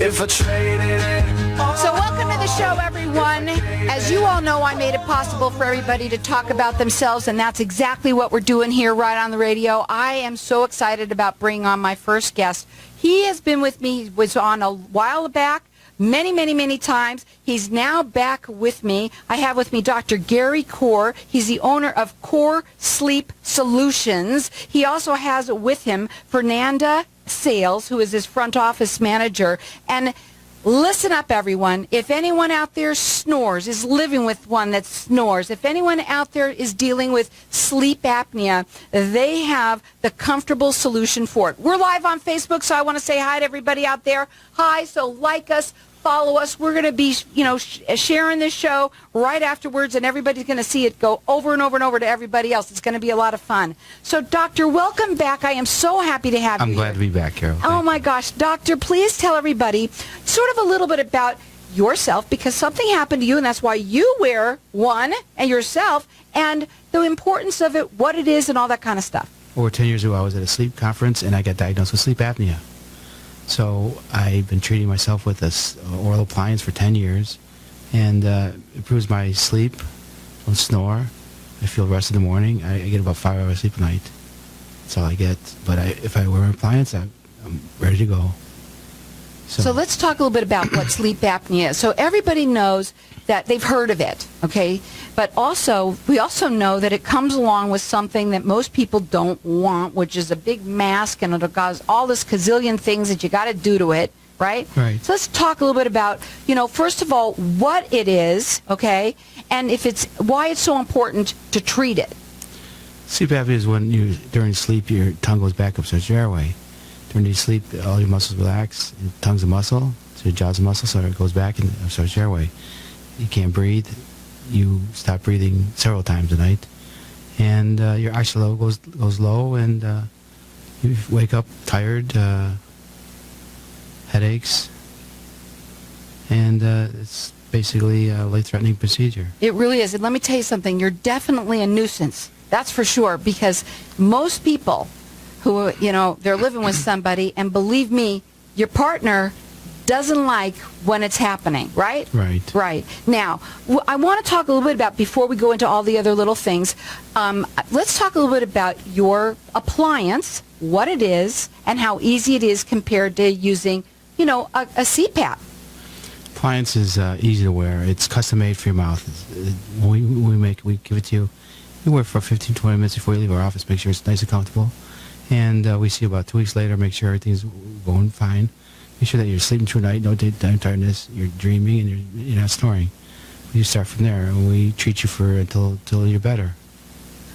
if I traded it all. So welcome to the show, everyone. As you all know, I made it possible for everybody to talk about themselves, and that's exactly what we're doing here right on the radio. I am so excited about bringing on my first guest. He has been with me. He was on a while back, many times. He's now back with me. I have with me Dr. Gary Corr. He's the owner of Corr Sleep Solutions. He also has with him Fernanda Sales, who is his front office manager. And listen up, everyone. If anyone out there snores, is living with one that snores, if anyone out there is dealing with sleep apnea, they have the comfortable solution for it. We're live on Facebook, so I want to say hi to everybody out there. Hi, so like us, follow us. We're going to be, sharing this show right afterwards, and everybody's going to see it go over and over and over to everybody else. It's going to be a lot of fun. So, Doctor, welcome back. I am so happy to have you. I'm glad to be back, Carol. Oh, my gosh. Doctor, please tell everybody sort of a little bit about yourself, because something happened to you, and that's why you wear one, and yourself, and the importance of it, what it is, and all that kind of stuff. Over 10 years ago, I was at a sleep conference, and I got diagnosed with sleep apnea. So I've been treating myself with this oral appliance for 10 years, and it improves my sleep. I don't snore. I feel rested in the morning. I get about 5 hours sleep a night. That's all I get. But if I wear an appliance, I'm ready to go. So let's talk a little bit about what sleep apnea is. So everybody knows that they've heard of it, okay? But we also know that it comes along with something that most people don't want, which is a big mask, and it'll cause all this gazillion things that you got to do to it, right? Right. So let's talk a little bit about, first of all, what it is, okay? And why it's so important to treat it. Sleep apnea is when during sleep, your tongue goes back up towards your airway. During your sleep, all your muscles relax. Your tongue's a muscle, so your jaw's a muscle, so it goes back and starts your airway. You can't breathe. You stop breathing several times a night, and your oxygen level goes low, and you wake up tired, headaches, and it's basically a life-threatening procedure. It really is. And let me tell you something. You're definitely a nuisance. That's for sure, because most people who, they're living with somebody, and believe me, your partner doesn't like when it's happening, right? Right. Right. Now, I want to talk a little bit about, before we go into all the other little things, let's talk a little bit about your appliance, what it is, and how easy it is compared to using, a CPAP. Appliance is easy to wear. It's custom made for your mouth. When we give it to you, you wear it for 15, 20 minutes before you leave our office. Make sure it's nice and comfortable. And we see you about 2 weeks later, make sure everything's going fine. Make sure that you're sleeping through the night, no daytime tiredness, you're dreaming, and you're not snoring. You start from there, and we treat you until you're better.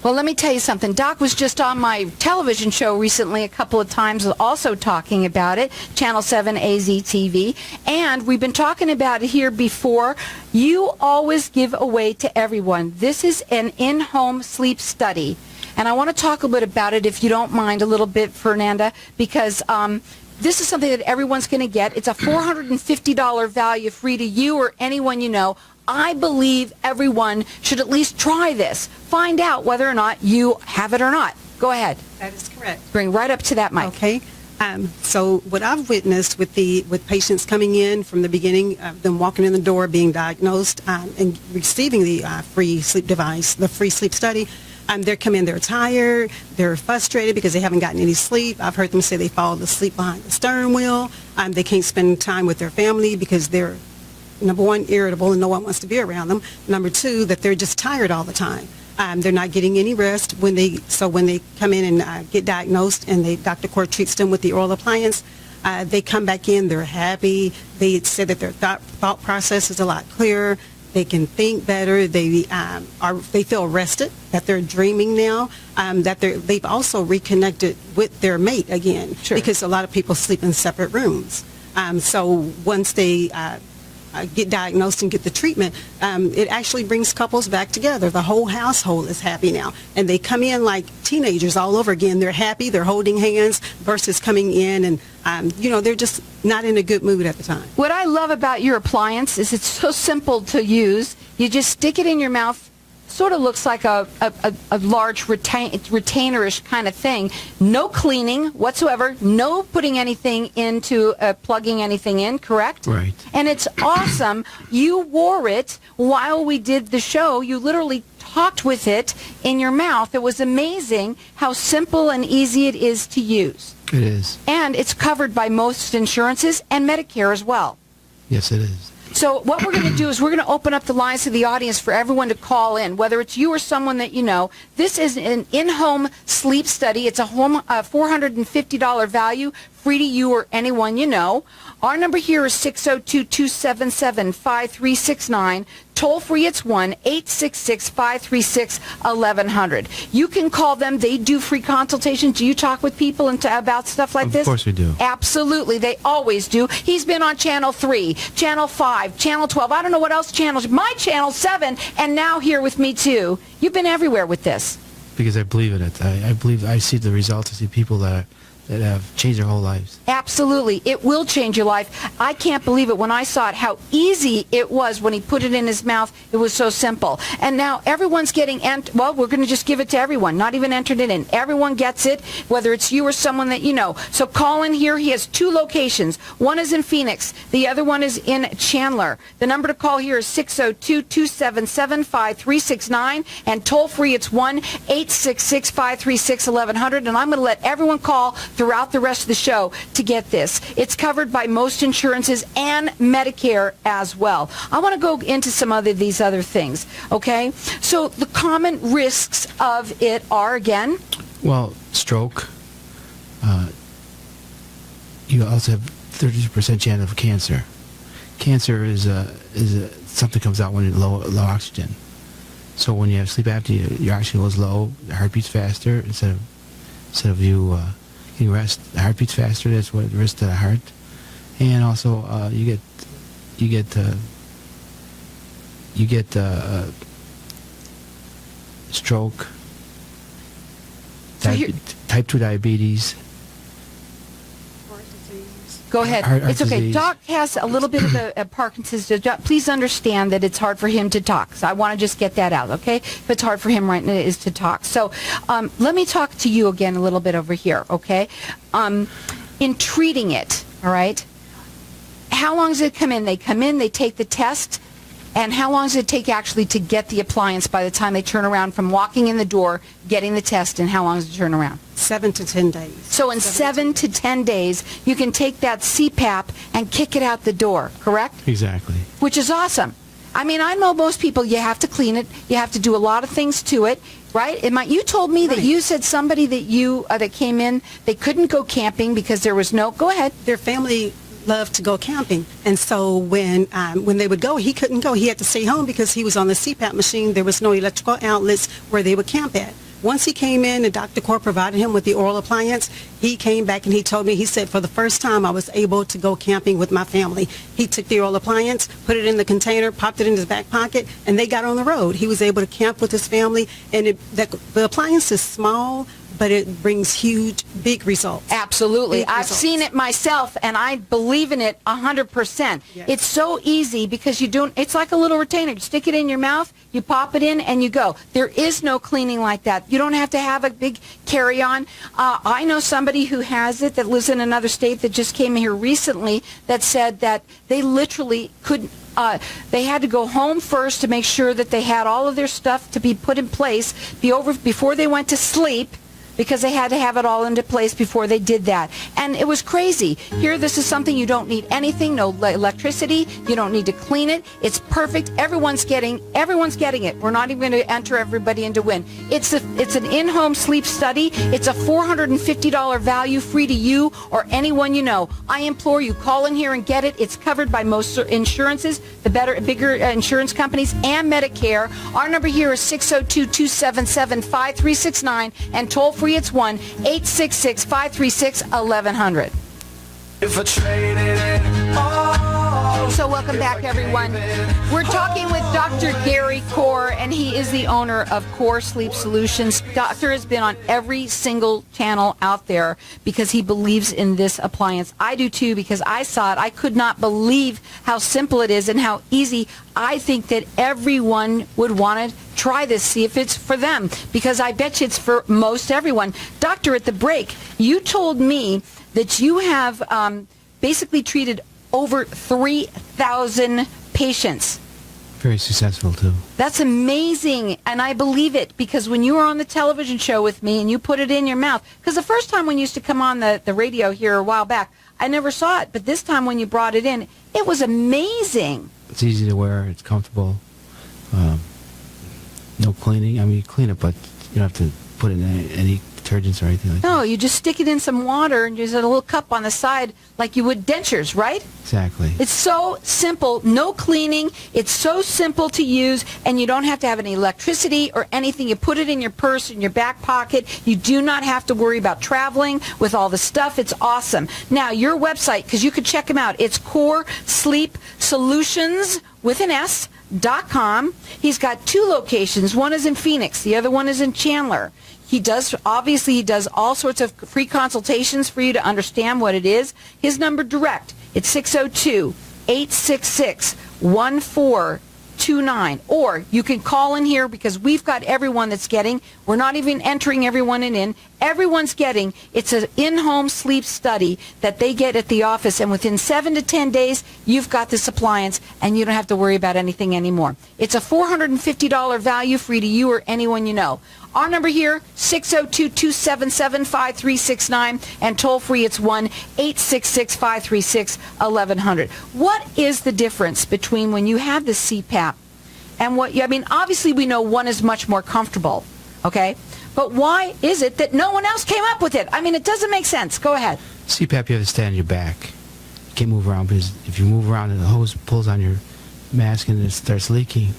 Well, let me tell you something. Doc was just on my television show recently a couple of times, also talking about it, Channel 7 AZTV, and we've been talking about it here before. You always give away to everyone. This is an in-home sleep study, and I want to talk a bit about it, if you don't mind, a little bit, Fernanda, because this is something that everyone's going to get. It's a $450 value, free to you or anyone you know. I believe everyone should at least try this. Find out whether or not you have it or not. Go ahead. That is correct. Bring right up to that mic. Okay. So what I've witnessed with patients coming in from the beginning, them walking in the door, being diagnosed, and receiving the free sleep device, the free sleep study, they're coming, they're tired, they're frustrated because they haven't gotten any sleep. I've heard them say they fall asleep behind the steering wheel. They can't spend time with their family because they're, number one, irritable and no one wants to be around them. Number two, that they're just tired all the time. They're not getting any rest when they come in and get diagnosed, and Dr. Corr treats them with the oral appliance. They come back in, they're happy. They say that their thought process is a lot clearer. They can think better. They feel rested, that they're dreaming now, that they've also reconnected with their mate again. Sure. Because a lot of people sleep in separate rooms. So once they get diagnosed and get the treatment, it actually brings couples back together. The whole household is happy now. And they come in like teenagers all over again. They're happy, they're holding hands, versus coming in and, they're just not in a good mood at the time. What I love about your appliance is it's so simple to use. You just stick it in your mouth, sort of looks like a large retainerish kind of thing. No cleaning whatsoever. No putting anything into, plugging anything in, correct? Right. And it's awesome. You wore it while we did the show. You literally talked with it in your mouth. It was amazing how simple and easy it is to use. It is. And it's covered by most insurances and Medicare as well. Yes, it is. So what we're going to do is we're going to open up the lines to the audience for everyone to call in, whether it's you or someone that you know. This is an in-home sleep study. It's a home $450 value, free to you or anyone you know. Our number here is 602-277-5369. Toll free, it's 1-866-536-1100. You can call them. They do free consultations. Do you talk with people about stuff like this? Of course we do. Absolutely. They always do. He's been on Channel 3, Channel 5, Channel 12. I don't know what else channels. My Channel 7, and now here with me too. You've been everywhere with this. Because I believe in it. I believe I see the results. I see people that have changed their whole lives. Absolutely. It will change your life. I can't believe it when I saw it, how easy it was when he put it in his mouth. It was so simple. And now everyone's getting, well, we're going to just give it to everyone, not even entered it in. Everyone gets it, whether it's you or someone that you know. So call in here. He has 2 locations. One is in Phoenix. The other one is in Chandler. The number to call here is 602-277-5369. And toll free, it's 1-866-536-1100. And I'm going to let everyone call throughout the rest of the show to get this. It's covered by most insurances and Medicare as well. I want to go into some of these other things, okay? So the common risks of it are, again? Well, stroke. You also have 30% chance of cancer. Cancer is something comes out when you're low oxygen. So when you have sleep apnea, your oxygen goes low, the heart beats faster instead of you rest. The heart beats faster. That's what risks to the heart, and also you get stroke, type 2 diabetes. Go ahead. Heart It's okay. disease. Doc has a little bit of a Parkinson's. Please understand that it's hard for him to talk. So I want to just get that out, okay? If it's hard for him right now is to talk. So let me talk to you again a little bit over here, okay? In treating it, all right, how long does it come in? They come in, they take the test, and how long does it take actually to get the appliance by the time they turn around from walking in the door, getting the test, and how long does it turn around? 7 to 10 days. So in 7 to 10 days, you can take that CPAP and kick it out the door, correct? Exactly. Which is awesome. I mean, I know most people, you have to clean it. You have to do a lot of things to it, right? You told me that you said somebody that that came in, they couldn't go camping because there was no... Go ahead. Their family loved to go camping, and so when they would go, he couldn't go. He had to stay home because he was on the CPAP machine. There was no electrical outlets where they would camp at. Once he came in and Dr. Kaur provided him with the oral appliance, he came back and he told me, he said, for the first time I was able to go camping with my family. He took the oral appliance, put it in the container, popped it in his back pocket, and they got on the road. He was able to camp with his family, and the appliance is small, but it brings big results. Absolutely. Big I've results. seen it myself, and I believe in it 100%. Yes. It's so easy because it's like a little retainer. You stick it in your mouth, you pop it in, and you go. There is no cleaning like that. You don't have to have a big carry-on. I know somebody who has it that lives in another state that just came here recently that said that they literally couldn't. They had to go home first to make sure that they had all of their stuff to be put in place before they went to sleep, because they had to have it all into place before they did that. And it was crazy. Here, this is something you don't need anything, no electricity. You don't need to clean it. It's perfect. Everyone's getting it. We're not even going to enter everybody into win. It's an in-home sleep study. It's a $450 value, free to you or anyone you know. I implore you, call in here and get it. It's covered by most insurances, the bigger insurance companies, and Medicare. Our number here is 602-277-5369, and toll free, it's 1-866-536-1100. If I traded it all. So welcome back, everyone. We're talking with Dr. Gary Kaur, and he is the owner of Kaur Sleep Solutions. Doctor has been on every single channel out there because he believes in this appliance. I do too, because I saw it. I could not believe how simple it is and how easy. I think that everyone would want to try this, see if it's for them, because I bet you it's for most everyone. Doctor, at the break, you told me that you have basically treated over 3,000 patients. Very successful, too. That's amazing, and I believe it, because when you were on the television show with me and you put it in your mouth, because the first time when you used to come on the radio here a while back, I never saw it, but this time when you brought it in, it was amazing. It's easy to wear. It's comfortable. No cleaning. I mean, you clean it, but you don't have to put in any detergents or anything like that. No, you just stick it in some water and use a little cup on the side like you would dentures, right? Exactly. It's so simple, no cleaning. It's so simple to use, and you don't have to have any electricity or anything. You put it in your purse, in your back pocket. You do not have to worry about traveling with all the stuff. It's awesome. Now, your website, because you could check them out, it's Core Sleep Solutions with an S.com. He's got 2 locations. One is in Phoenix. The other one is in Chandler. He does all sorts of free consultations for you to understand what it is. His number direct, it's 602-866-1429. Or you can call in here, because we've got everyone that's getting, we're not even entering everyone in, everyone's getting, it's an in-home sleep study that they get at the office, and within 7 to 10 days, you've got this appliance, and you don't have to worry about anything anymore. It's a $450 value free to you or anyone you know. Our number here, 602-277-5369, and toll-free, it's 1-866-536-1100. What is the difference between when you have the CPAP and what, I mean, obviously we know one is much more comfortable, okay? But why is it that no one else came up with it? I mean, it doesn't make sense. Go ahead. CPAP, you have to stay on your back. You can't move around, because if you move around and the hose pulls on your mask and it starts leaking.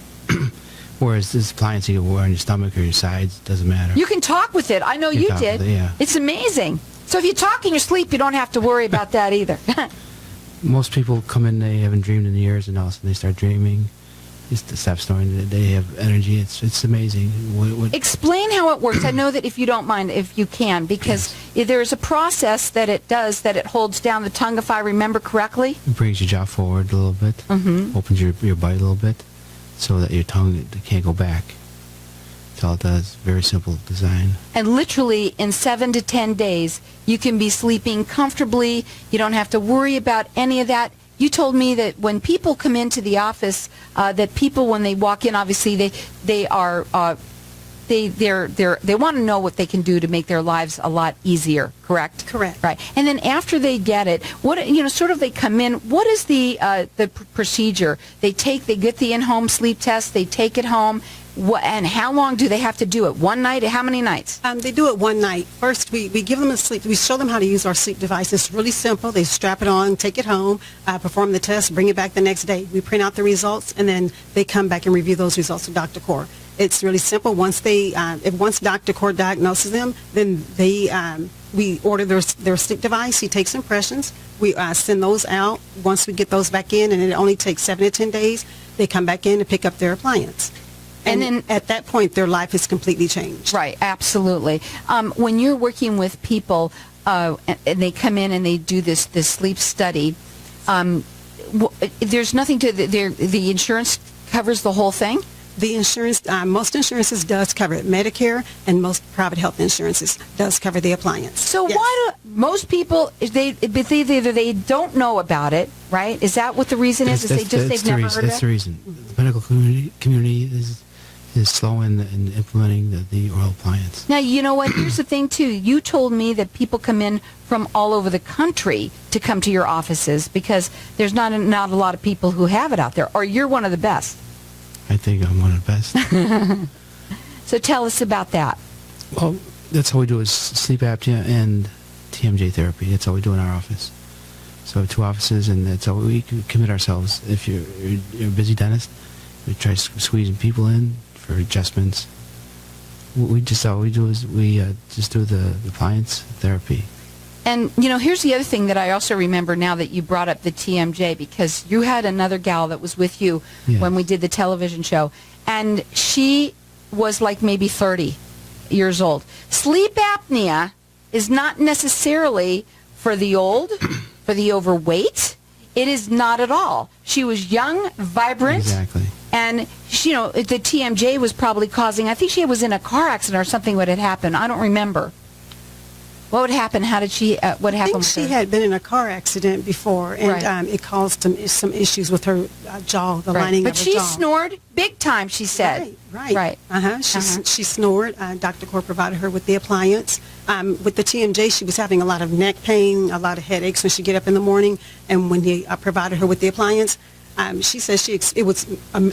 Whereas this appliance you can wear on your stomach or your sides, doesn't matter. You can talk with it. I know you talk did. with it, yeah. It's amazing. So if you talk in your sleep, you don't have to worry about that either. Most people come in, they haven't dreamed in years, and all of a sudden they start dreaming. Just to stop snoring, they have energy. It's amazing. Explain how it works. I know that if you don't mind, if you can, because there's a process that it does, that it holds down the tongue, if I remember correctly. It brings your jaw forward a little bit, opens your bite a little bit, so that your tongue can't go back. That's all it does. Very simple design. And literally in 7 to 10 days, you can be sleeping comfortably. You don't have to worry about any of that. You told me that when people come into the office, that people, when they walk in, obviously they want to know what they can do to make their lives a lot easier. Correct. Correct. Right. And then after they get it, they come in. What is the procedure? They get the in-home sleep test. They take it home. And how long do they have to do it? One night? How many nights? They do it one night. First, we give them we show them how to use our sleep device. It's really simple. They strap it on, take it home, perform the test, bring it back the next day. We print out the results, and then they come back and review those results with Dr. Core. It's really simple. Once Dr. Core diagnoses them, then we order their sleep device. He takes impressions. We send those out. Once we get those back in, and it only takes 7 to 10 days, they come back in and pick up their appliance. And then at that point, their life is completely changed. Right, absolutely. When you're working with people and they come in and they do this sleep study, there's nothing to the insurance covers the whole thing? The insurance, most insurances does cover it. Medicare and most private health insurances does cover the appliance. So yes. Why do most people, either they don't know about it, right? Is that what the reason is? They've never heard of it? That's the reason. The medical community is slow in implementing the oral appliance. Now, you know what? Here's the thing, too. You told me that people come in from all over the country to come to your offices because there's not a lot of people who have it out there, or you're one of the best. I think I'm one of the best. So tell us about that. Well, that's how we do is sleep apnea and TMJ therapy. That's all we do in our office. So 2 offices, and that's how we commit ourselves. If you're a busy dentist, we try squeezing people in for adjustments. All we do is we just do the appliance therapy. And, here's the other thing that I also remember now that you brought up the TMJ, because you had another gal that was with you when we did the television show, and she was like maybe 30 years old. Sleep apnea is not necessarily for the old, for the overweight. It is not at all. She was young, vibrant, exactly. and you know, the TMJ was probably causing, I think she was in a car accident or something what had happened. I don't remember. What would happen? How did she, what I happened think with she her? had been in a car accident before, and Right. it caused some issues with her jaw, the lining But of her she jaw. snored big time, she said. Right. She snored. Dr. Core provided her with the appliance. With the TMJ, she was having a lot of neck pain, a lot of headaches when she get up in the morning. And when he provided her with the appliance, she says it was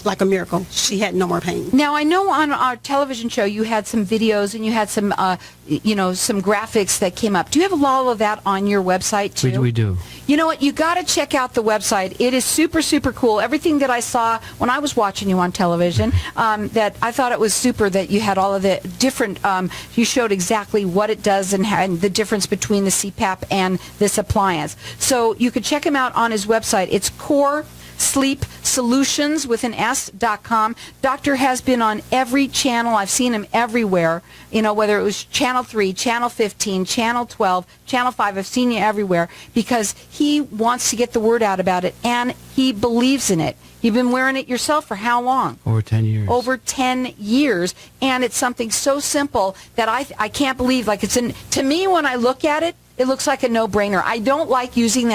like a miracle. She had no more pain. Now, I know on our television show you had some videos and you had some, some graphics that came up. Do you have all of that on your website, too? We do. You know what? You got to check out the website. It is super, super cool. Everything that I saw when I was watching you on television, that I thought it was super that you had all of the different, you showed exactly what it does and the difference between the CPAP and this appliance. So you could check him out on his website. It's Core Sleep Solutions with an S.com. Doctor has been on every channel. I've seen him everywhere. You know, whether it was Channel 3, Channel 15, Channel 12, Channel 5, I've seen you everywhere because he wants to get the word out about it and he believes in it. You've been wearing it yourself for how long? Over 10 years. Over 10 years. And it's something so simple that I can't believe, like to me when I look at it, it looks like a no-brainer. I don't like using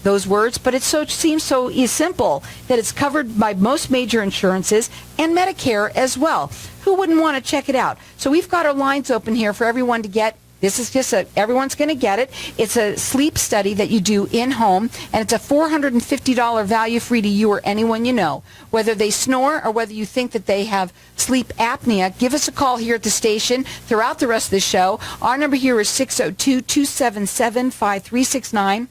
those words, but it seems so simple that it's covered by most major insurances and Medicare as well. Who wouldn't want to check it out? So we've got our lines open here for everyone to get. This is just everyone's going to get it. It's a sleep study that you do in-home, and it's a $450 value free to you or anyone you know. Whether they snore or whether you think that they have sleep apnea, give us a call here at the station throughout the rest of the show. Our number here is 602-277-5369.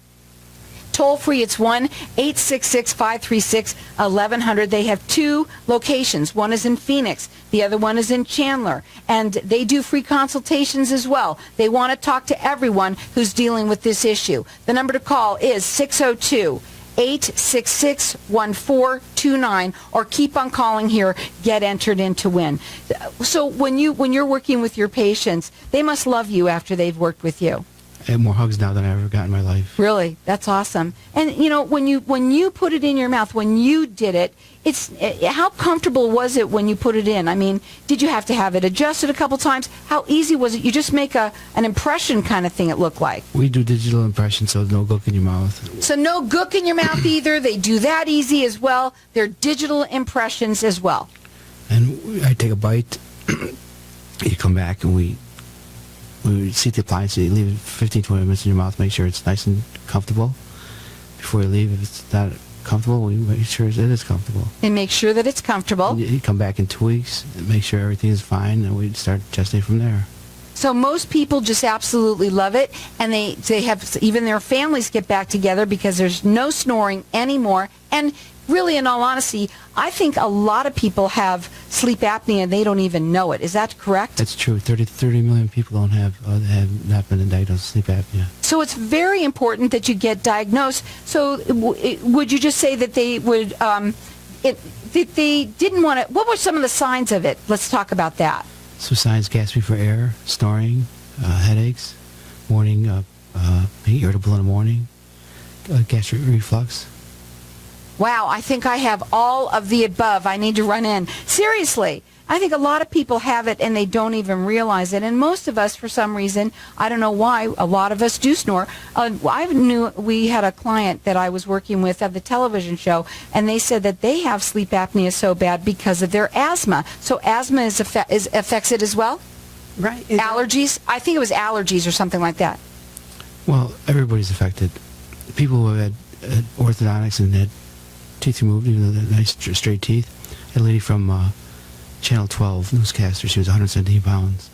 Toll free, it's 1-866-536-1100. They have two locations. One is in Phoenix. The other one is in Chandler. And they do free consultations as well. They want to talk to everyone who's dealing with this issue. The number to call is 602-866-1429, or keep on calling here, get entered in to win. So when you're working with your patients, they must love you after they've worked with you. I have more hugs now than I ever got in my life. Really, that's awesome. And you know, when you put it in your mouth, when you did it, how comfortable was it when you put it in? I mean, did you have to have it adjusted a couple times? How easy was it? You just make an impression kind of thing. It looked like. We do digital impressions, so no gook in your mouth. So no gook in your mouth either. They do that easy as well. They're digital impressions as well. And I take a bite. You come back and we seat the appliance, you leave it 15, 20 minutes in your mouth, make sure it's nice and comfortable. Before you leave, if it's not comfortable, we make sure it is comfortable. And make sure that it's comfortable. And you come back in 2 weeks, and make sure everything is fine, and we start adjusting from there. So most people just absolutely love it, and they have even their families get back together because there's no snoring anymore. And really, in all honesty, I think a lot of people have sleep apnea and they don't even know it. Is that correct? That's true. 30 million people have not been diagnosed with sleep apnea. So it's very important that you get diagnosed. So would you just say that they would, that they didn't want to, what were some of the signs of it? Let's talk about that. So signs: gasping for air, snoring, headaches, morning, being irritable in the morning, gastric reflux. Wow, I think I have all of the above. I need to run in. Seriously, I think a lot of people have it and they don't even realize it. And most of us, for some reason, I don't know why, a lot of us do snore. We had a client that I was working with at the television show, and they said that they have sleep apnea so bad because of their asthma. So asthma affects it as well? Right. Allergies? I think it was allergies or something like that. Well, everybody's affected. People who have had orthodontics and had teeth removed, even though they're nice straight teeth. I had a lady from Channel 12 newscaster. She was 117 pounds.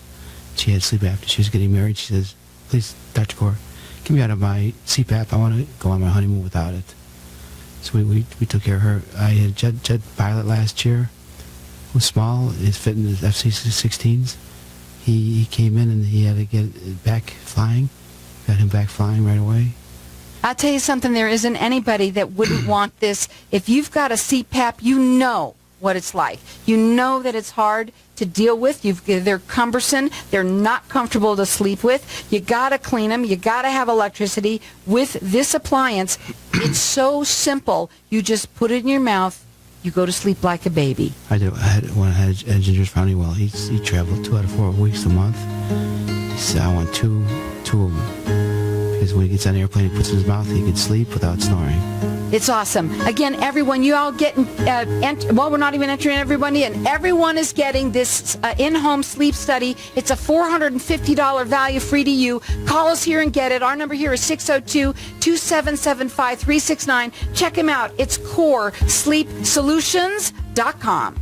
She had sleep apnea. She was getting married. She says, "Please, Dr. Core, get me out of my CPAP. I want to go on my honeymoon without it." So we took care of her. I had a jet pilot last year. It was small. It fit in his FC-16s. He came in and he had to get back flying. Got him back flying right away. I'll tell you something, there isn't anybody that wouldn't want this. If you've got a CPAP, you know what it's like. You know that it's hard to deal with. They're cumbersome. They're not comfortable to sleep with. You got to clean them. You got to have electricity. With this appliance, it's so simple. You just put it in your mouth you go to sleep like a baby. I did. When I had Ginger's family, well, he traveled 2 out of 4 weeks a month. He said, I want two of them. Because when he gets on the airplane, he puts it in his mouth, he can sleep without snoring. It's awesome. Again, everyone, you all get, well, we're not even entering everyone in. Everyone is getting this in-home sleep study. It's a $450 value, free to you. Call us here and get it. Our number here is 602-277-5369. Check him out. It's CoreSleepSolutions.com.